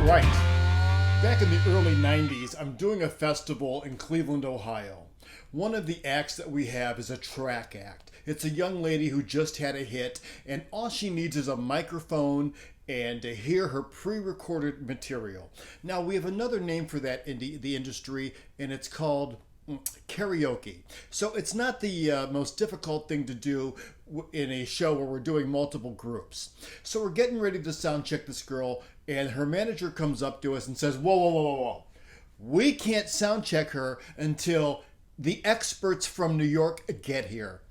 Right. Back in the early 90s, I'm doing a festival in Cleveland, Ohio. One of the acts that we have is a track act. It's a young lady who just had a hit, and all she needs is a microphone and to hear her pre-recorded material. Now, we have another name for that in the industry, and it's called karaoke. So it's not the most difficult thing to do in a show where we're doing multiple groups. So we're getting ready to sound check this girl, and her manager comes up to us and says, whoa, whoa, whoa, whoa, whoa. We can't sound check her until the experts from New York get here.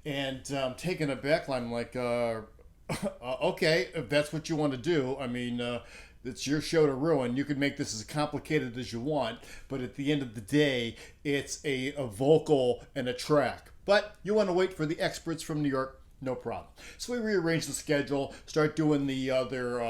And taken aback, I'm like, okay, if that's what you want to do. I mean, it's your show to ruin. You can make this as complicated as you want, but at the end of the day, it's a vocal and a track. But you want to wait for the experts from New York, no problem. So we rearrange the schedule, start doing the other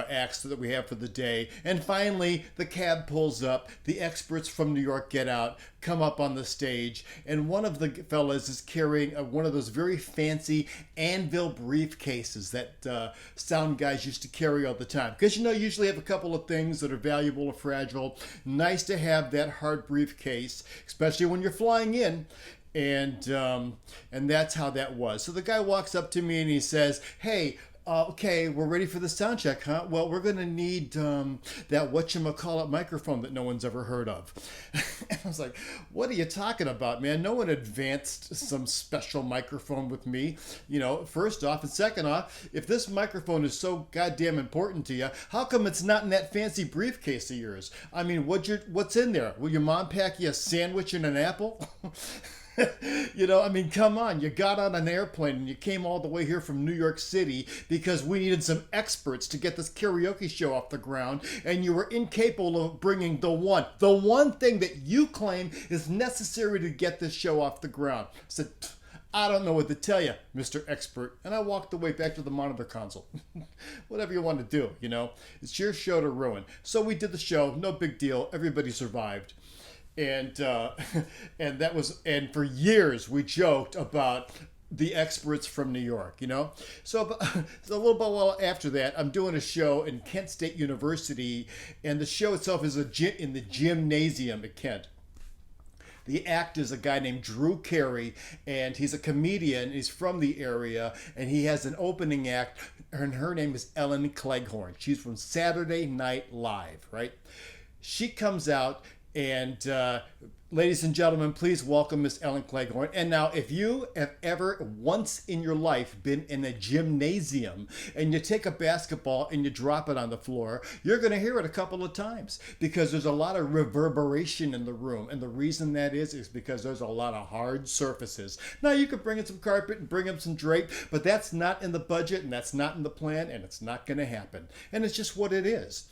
acts that we have for the day, and finally the cab pulls up. The experts from New York get out, come up on the stage, and one of the fellas is carrying one of those very fancy anvil briefcases that sound guys used to carry all the time. Because you usually have a couple of things that are valuable or fragile. Nice to have that hard briefcase, especially when you're flying in. And that's how that was. So the guy walks up to me and he says, hey, okay, we're ready for the sound check, huh? Well, we're going to need that whatchamacallit microphone that no one's ever heard of. And I was like, what are you talking about, man? No one advanced some special microphone with me, first off. And second off, if this microphone is so goddamn important to you, how come it's not in that fancy briefcase of yours? I mean, what's in there? Will your mom pack you a sandwich and an apple? I mean, come on. You got on an airplane and you came all the way here from New York City because we needed some experts to get this karaoke show off the ground, and you were incapable of bringing the one thing that you claim is necessary to get this show off the ground. I said, I don't know what to tell you, Mr. Expert. And I walked away back to the monitor console. Whatever you want to do, It's your show to ruin. So we did the show. No big deal. Everybody survived. And for years we joked about the experts from New York, So a little bit while after that, I'm doing a show in Kent State University, and the show itself is in the gymnasium at Kent. The act is a guy named Drew Carey, and he's a comedian. He's from the area, and he has an opening act, and her name is Ellen Cleghorn. She's from Saturday Night Live, right? She comes out. And ladies and gentlemen, please welcome Miss Ellen Cleghorn. And now, if you have ever once in your life been in a gymnasium and you take a basketball and you drop it on the floor, you're going to hear it a couple of times because there's a lot of reverberation in the room. And the reason that is because there's a lot of hard surfaces. Now, you could bring in some carpet and bring in some drape, but that's not in the budget and that's not in the plan, and it's not going to happen. And it's just what it is,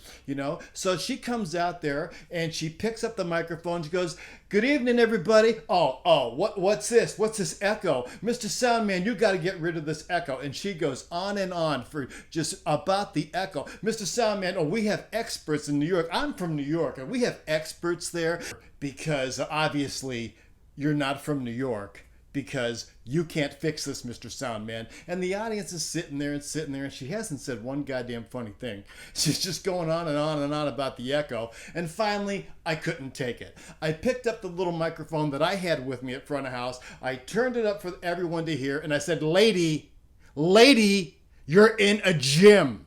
So she comes out there and she picks up the microphone. She goes, "Good evening, everybody." What's this? What's this echo? Mr. Soundman, you got to get rid of this echo. And she goes on and on for just about the echo. Mr. Soundman, we have experts in New York. I'm from New York, and we have experts there because obviously you're not from New York. Because you can't fix this, Mr. Soundman. And the audience is sitting there, and she hasn't said one goddamn funny thing. She's just going on and on and on about the echo. And finally, I couldn't take it. I picked up the little microphone that I had with me at front of house. I turned it up for everyone to hear, and I said, lady, you're in a gym.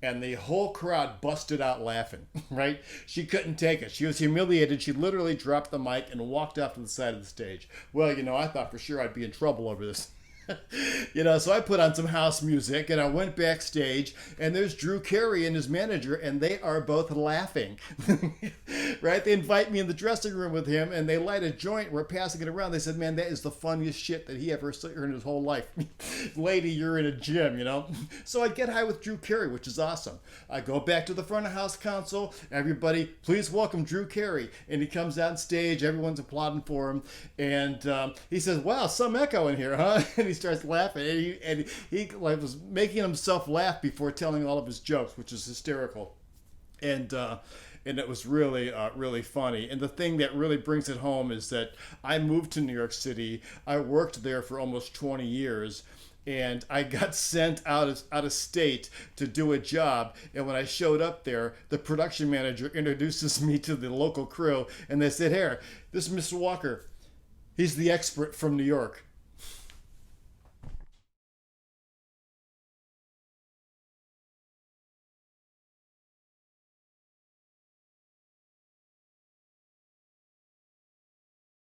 And the whole crowd busted out laughing, right? She couldn't take it. She was humiliated. She literally dropped the mic and walked off to the side of the stage. Well, I thought for sure I'd be in trouble over this. So I put on some house music and I went backstage, and there's Drew Carey and his manager, and they are both laughing, right? They invite me in the dressing room with him, and they light a joint. We're passing it around. They said, man, that is the funniest shit that he ever heard in his whole life. Lady, you're in a gym, So I get high with Drew Carey, which is awesome. I go back to the front of house console. Everybody, please welcome Drew Carey. And he comes on stage. Everyone's applauding for him. And he says, wow, some echo in here, huh? And he starts laughing, and he was making himself laugh before telling all of his jokes, which is hysterical, and it was really really funny. And the thing that really brings it home is that I moved to New York City. I worked there for almost 20 years, and I got sent out of state to do a job. And when I showed up there, the production manager introduces me to the local crew, and they said, "Here, this is Mr. Walker. He's the expert from New York."